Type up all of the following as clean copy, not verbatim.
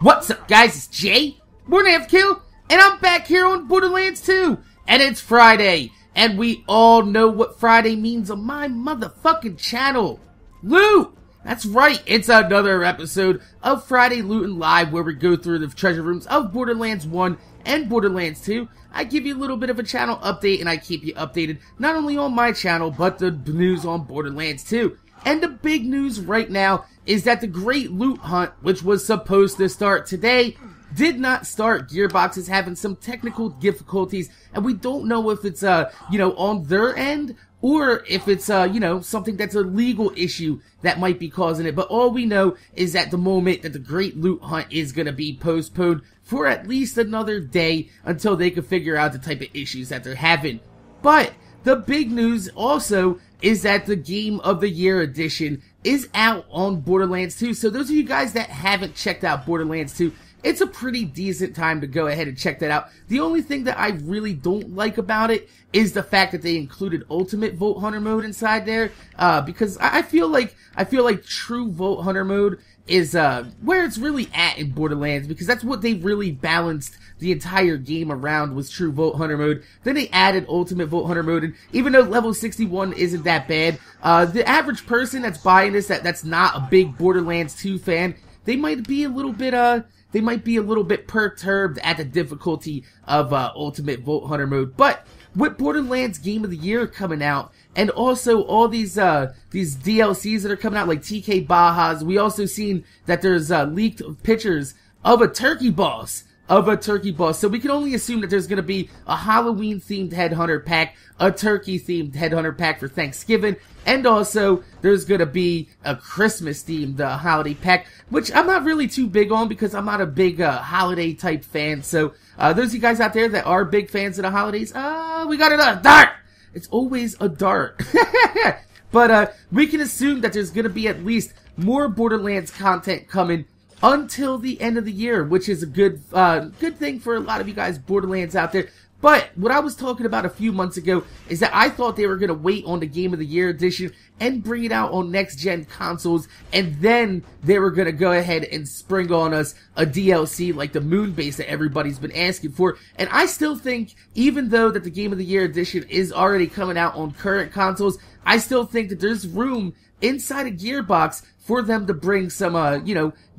What's up, guys? It's Jay, MorninAfterKill, and I'm back here on Borderlands 2, and it's Friday, and we all know what Friday means on my motherfucking channel. Loot! That's right, it's another episode of Friday Lootin' Live, where we go through the treasure rooms of Borderlands 1 and Borderlands 2. I give you a little bit of a channel update, and I keep you updated not only on my channel, but the news on Borderlands 2. And the big news right now is that the Great Loot Hunt, which was supposed to start today, did not start. Gearbox is having some technical difficulties, and we don't know if it's, on their end, or if it's, something that's a legal issue that might be causing it. But all we know is at the moment that the Great Loot Hunt is going to be postponed for at least another day until they can figure out the type of issues that they're having. But the big news also is that the Game of the Year edition is out on Borderlands 2. So those of you guys that haven't checked out Borderlands 2, it's a pretty decent time to go ahead and check that out. The only thing that I really don't like about it is the fact that they included Ultimate Vault Hunter mode inside there, because I feel like true Vault Hunter mode is where it's really at in Borderlands, because that's what they really balanced the entire game around, was true Vault Hunter mode. Then they added Ultimate Vault Hunter mode, and even though level 61 isn't that bad, the average person that's buying this that's not a big Borderlands 2 fan, they might be a little bit perturbed at the difficulty of Ultimate Vault Hunter mode. But with Borderlands Game of the Year coming out, and also all these DLCs that are coming out, like TK Baja's, we also seen that there's leaked pictures of a turkey boss. So we can only assume that there's going to be a Halloween-themed Headhunter pack, a turkey-themed Headhunter pack for Thanksgiving, and also there's going to be a Christmas-themed holiday pack, which I'm not really too big on because I'm not a big holiday-type fan. So those of you guys out there that are big fans of the holidays, we got another dart! It's always a dart. But we can assume that there's going to be at least more Borderlands content coming until the end of the year, which is a good thing for a lot of you guys Borderlands out there. But what I was talking about a few months ago is that I thought they were going to wait on the Game of the Year edition and bring it out on next-gen consoles, and then they were going to go ahead and spring on us a DLC like the Moon Base that everybody's been asking for. And I still think, even though that the Game of the Year edition is already coming out on current consoles, I still think that there's room inside of Gearbox for them to bring some,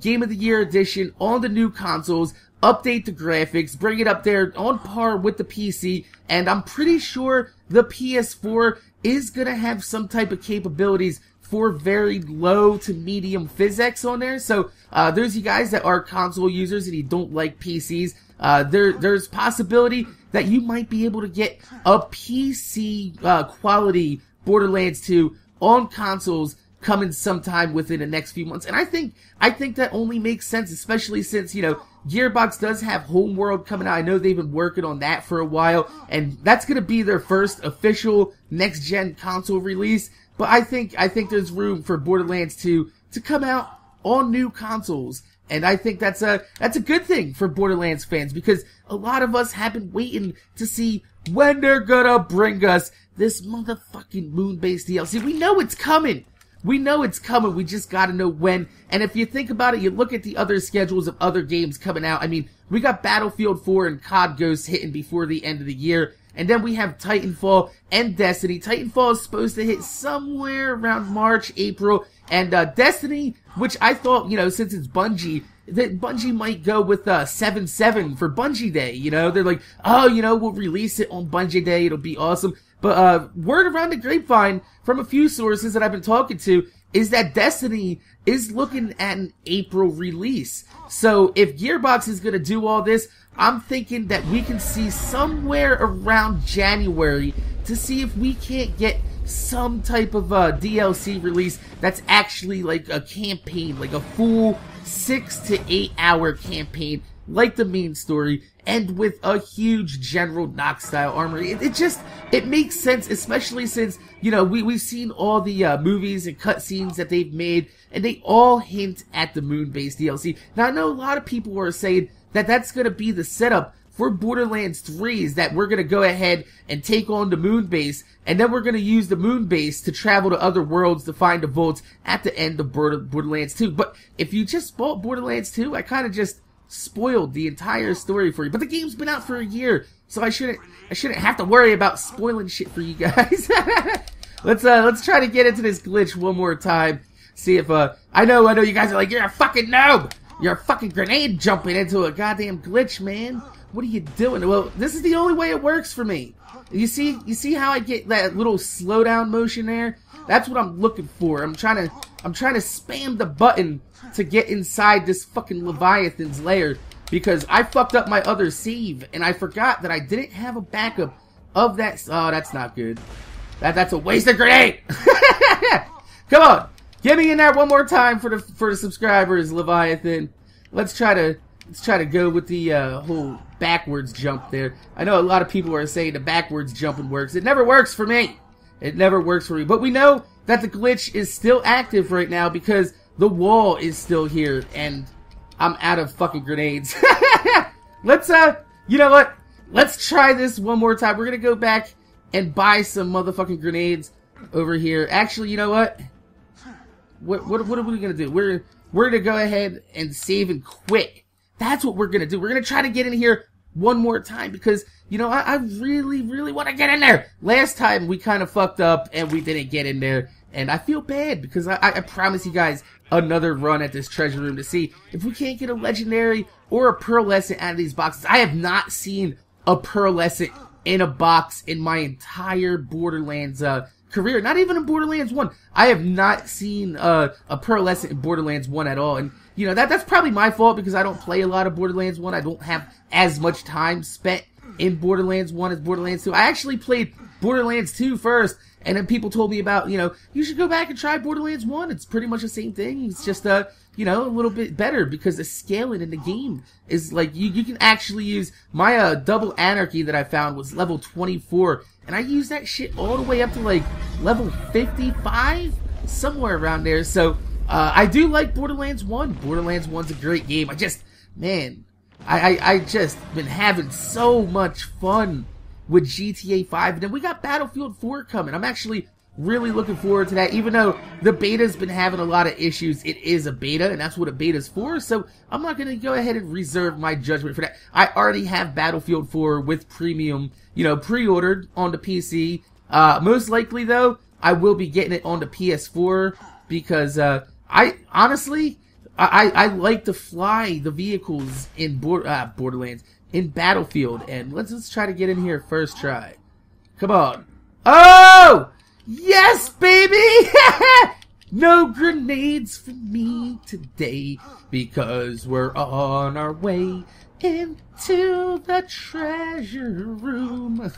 Game of the Year edition on the new consoles, update the graphics, bring it up there on par with the PC, and I'm pretty sure the PS4 is gonna have some type of capabilities for very low to medium physics on there. So, those of you guys that are console users and you don't like PCs, there's possibility that you might be able to get a PC, quality Borderlands 2 on consoles coming sometime within the next few months. And I think that only makes sense, especially since, Gearbox does have Homeworld coming out. I know they've been working on that for a while, and that's going to be their first official next-gen console release. But I think there's room for Borderlands 2 to come out on new consoles. And I think that's a good thing for Borderlands fans, because a lot of us have been waiting to see when they're gonna bring us this motherfucking Moon-based DLC. We know it's coming. We just gotta know when. And if you think about it, you look at the other schedules of other games coming out. I mean, we got Battlefield 4 and COD Ghost hitting before the end of the year. And then we have Titanfall and Destiny. Titanfall is supposed to hit somewhere around March, April. And Destiny, which I thought, since it's Bungie, that Bungie might go with 7/7 for Bungie Day. They're like, we'll release it on Bungie Day. It'll be awesome. But word around the grapevine from a few sources that I've been talking to is that Destiny is looking at an April release. So if Gearbox is going to do all this, I'm thinking that we can see somewhere around January to see if we can't get some type of DLC release that's actually like a campaign, like a full 6 to 8 hour campaign, like the main story, and with a huge General Knox style armory. It makes sense, especially since, we've seen all the movies and cutscenes that they've made, and they all hint at the Moon-based DLC. Now, I know a lot of people are saying that that's going to be the setup for Borderlands 3, is that we're going to go ahead and take on the Moon Base, and then we're going to use the Moon Base to travel to other worlds to find the vaults at the end of Borderlands 2. But if you just bought Borderlands 2, I kind of just spoiled the entire story for you. But the game's been out for a year, so I shouldn't have to worry about spoiling shit for you guys. Let's try to get into this glitch one more time. See if I know you guys are like, you're a fucking noob. You're a fucking grenade jumping into a goddamn glitch, man. What are you doing? Well, this is the only way it works for me. You see how I get that little slowdown motion there? That's what I'm looking for. I'm trying to spam the button to get inside this fucking Leviathan's lair, because I fucked up my other save and I forgot that I didn't have a backup of that. Oh, that's not good. That's a waste of grenade. Come on, get me in there one more time for the subscribers, Leviathan. Let's try to go with the whole backwards jump there. I know a lot of people are saying the backwards jumping works. It never works for me. It never works for me. But we know that the glitch is still active right now because the wall is still here and I'm out of fucking grenades. Let's you know what? Let's try this one more time. We're gonna go back and buy some motherfucking grenades over here. Actually, you know what? What are we gonna do? We're gonna go ahead and save and quit. That's what we're gonna do. We're gonna try to get in here one more time because, you know, I really, really want to get in there. Last time we kind of fucked up and we didn't get in there, and I feel bad because I promise you guys another run at this treasure room to see if we can't get a legendary or a pearlescent out of these boxes. I have not seen a pearlescent in a box in my entire Borderlands career. Not even in Borderlands 1. I have not seen a pearlescent in Borderlands 1 at all. And, you know, that's probably my fault because I don't play a lot of Borderlands 1. I don't have as much time spent in Borderlands 1 as Borderlands 2. I actually played Borderlands 2 first, and then people told me about, you know, you should go back and try Borderlands 1. It's pretty much the same thing. It's just, you know, a little bit better because the scaling in the game is like, you can actually use my double anarchy that I found was level 24, and I used that shit all the way up to like level 55, somewhere around there. So I do like Borderlands 1. Borderlands 1's a great game. I just been having so much fun with GTA 5, and then we got Battlefield 4 coming. I'm actually really looking forward to that. Even though the beta's been having a lot of issues, it is a beta, and that's what a beta's for, so I'm not going to go ahead and reserve my judgment for that. I already have Battlefield 4 with premium, you know, pre-ordered on the PC. Most likely, though, I will be getting it on the PS4, because I honestly like to fly the vehicles in Borderlands, in Battlefield, and let's try to get in here first try. Come on. Oh! Yes, baby! No grenades for me today, because we're on our way into the treasure room.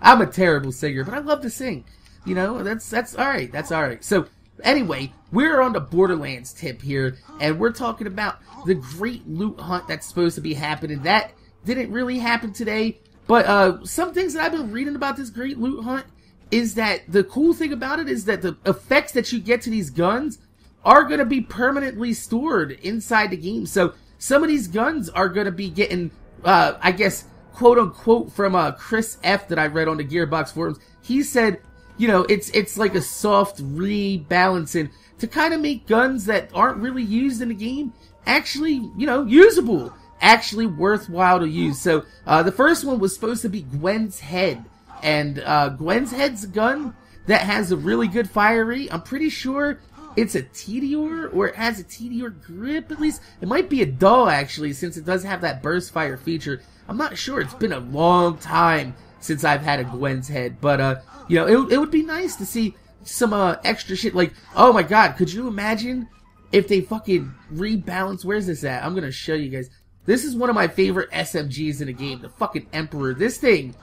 I'm a terrible singer, but I love to sing. You know, that's alright, that's alright. So, anyway, we're on the Borderlands tip here, and we're talking about the great loot hunt that's supposed to be happening. That didn't really happen today, but some things that I've been reading about this great loot hunt is that the cool thing about it is that the effects that you get to these guns are going to be permanently stored inside the game. So some of these guns are going to be getting, I guess, quote-unquote, from Chris F. that I read on the Gearbox forums. He said, you know, it's like a soft rebalancing to kind of make guns that aren't really used in the game actually, you know, usable, actually worthwhile to use. So the first one was supposed to be Gwen's head, and Gwen's head's a gun that has a really good fire rate. I'm pretty sure it's a Tediore, or it has a Tediore grip at least. It might be a dull actually, since it does have that burst fire feature. I'm not sure. It's been a long time since I've had a Gwen's head, but you know, it would be nice to see some extra shit. Like, oh my god, could you imagine if they fucking rebalance? Where's this at? I'm gonna show you guys. This is one of my favorite SMGs in the game, the fucking Emperor. This thing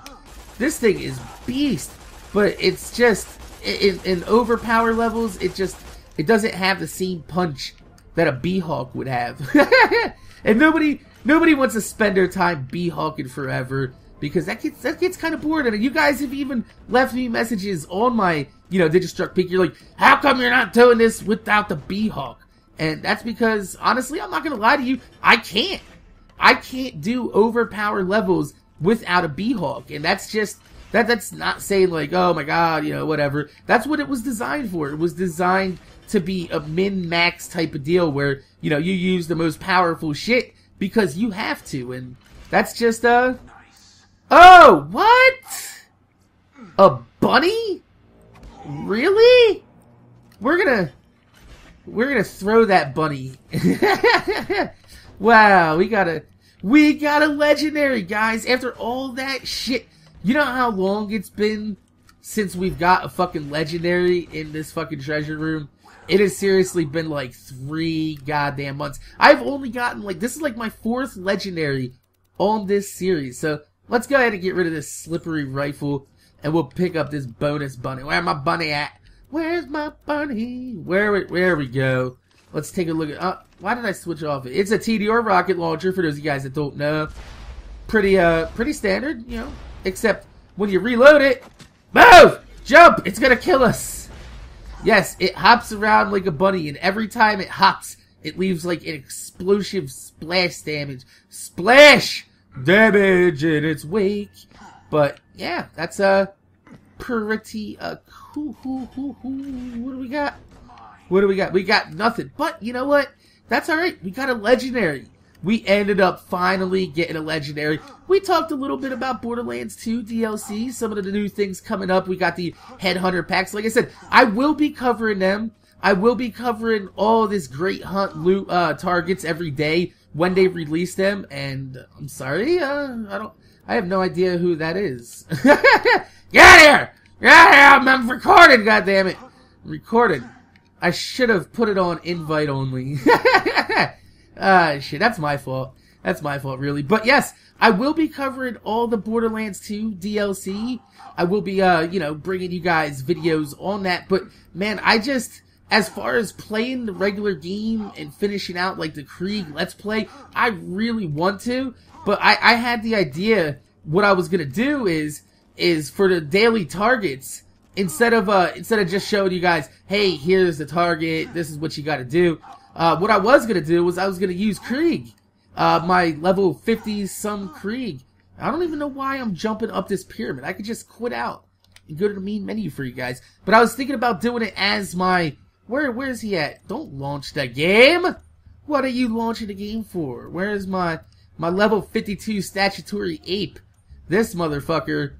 is beast, but it's just in overpower levels. It doesn't have the same punch that a B-Hawk would have. And nobody wants to spend their time B-Hawking forever, because that gets kind of bored. And you guys have even left me messages on my, you know, Digistruct Peak. You're like, how come you're not doing this without the B-Hawk? And that's because, honestly, I'm not gonna lie to you, I can't do overpower levels without a B-Hawk. And that's just, that's not saying like, oh my god, you know, whatever. That's what it was designed for. It was designed to be a min-max type of deal where, you know, you use the most powerful shit because you have to, and that's just, oh, what? A bunny? Really? We're gonna throw that bunny. Wow, we got a legendary, guys. After all that shit, you know how long it's been since we've got a fucking legendary in this fucking treasure room? It has seriously been like 3 goddamn months. I've only gotten like, this is like my 4th legendary on this series. So let's go ahead and get rid of this slippery rifle, and we'll pick up this bonus bunny. Where's my bunny at? Where's my bunny? Where we go. Let's take a look at, why did I switch off it? It's a TDR rocket launcher, for those of you guys that don't know. Pretty standard, you know, except when you reload it, move! Jump! It's gonna kill us! Yes, it hops around like a bunny, and every time it hops, it leaves like an explosive splash damage. Splash! Damage in its wake. But, yeah, that's pretty, cool. What do we got? What do we got? We got nothing. But, you know what? That's alright. We got a legendary. We ended up finally getting a legendary. We talked a little bit about Borderlands 2 DLC, some of the new things coming up. We got the Headhunter packs. Like I said, I will be covering them. I will be covering all this great hunt loot targets every day when they release them. And I'm sorry, I have no idea who that is. Get out of here! Get out of here! I'm recording, goddammit! I'm recording. I should have put it on invite only. Shit, that's my fault. That's my fault, really. But yes, I will be covering all the Borderlands 2 DLC. I will be, you know, bringing you guys videos on that. But, man, as far as playing the regular game and finishing out, like, the Krieg Let's Play, I really want to. But I had the idea, what I was gonna do is for the daily targets, instead of just showing you guys, hey, here's the target, this is what you gotta do, what I was gonna do was I was gonna use Krieg, my level 50-some Krieg. I don't even know why I'm jumping up this pyramid. I could just quit out and go to the main menu for you guys. But I was thinking about doing it as my, where's he at? Don't launch the game! What are you launching the game for? Where's my level 52 statutory ape? This motherfucker,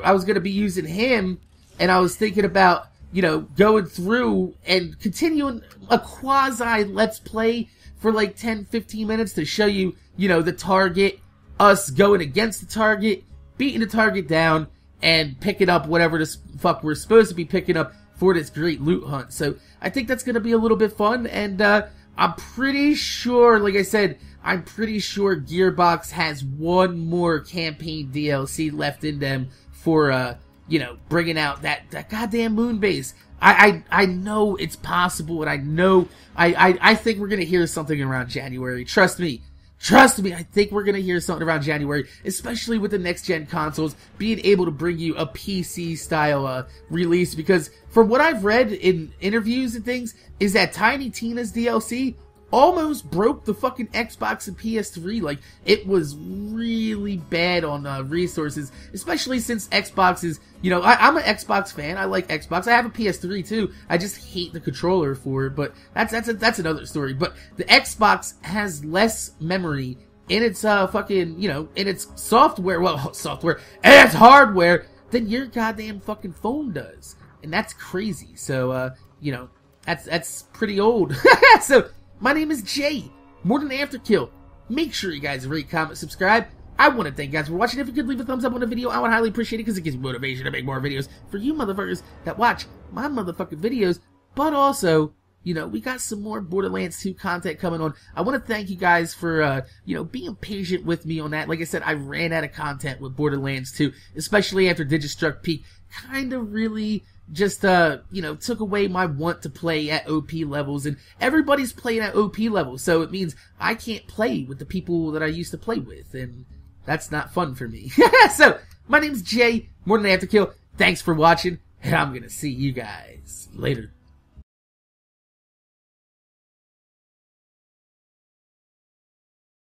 I was gonna be using him, and I was thinking about, you know, going through and continuing a quasi Let's Play for like 10-15 minutes to show you, you know, the target, us going against the target, beating the target down, and picking up whatever the fuck we're supposed to be picking up for this great loot hunt. So I think that's gonna be a little bit fun, and I'm pretty sure, like I said, I'm pretty sure Gearbox has one more campaign DLC left in them for, you know, bringing out that goddamn moon base. I know it's possible, and I know, I think we're gonna hear something around January. Trust me, I think we're gonna hear something around January, especially with the next-gen consoles being able to bring you a PC-style, release, because from what I've read in interviews and things, is that Tiny Tina's DLC almost broke the fucking Xbox and PS3. Like, it was really bad on resources, especially since Xbox is, you know, I'm an Xbox fan. I like Xbox. I have a PS3 too. I just hate the controller for it, but that's another story. But the Xbox has less memory in its fucking, you know, in its software, and its hardware than your goddamn fucking phone does. And that's crazy. So, you know, that's pretty old. So, my name is Jay, MorninAfterKill. Make sure you guys rate, comment, subscribe. I want to thank you guys for watching. If you could leave a thumbs up on the video, I would highly appreciate it, because it gives me motivation to make more videos for you motherfuckers that watch my motherfucking videos. But also, you know, we got some more Borderlands 2 content coming on. I want to thank you guys for, you know, being patient with me on that. Like I said, I ran out of content with Borderlands 2, especially after Digistruct Peak kind of really just, you know, took away my want to play at OP levels, and everybody's playing at OP levels, so it means I can't play with the people that I used to play with, and that's not fun for me. So, my name's Jay, MorninAfterKill. Thanks for watching, and I'm gonna see you guys later.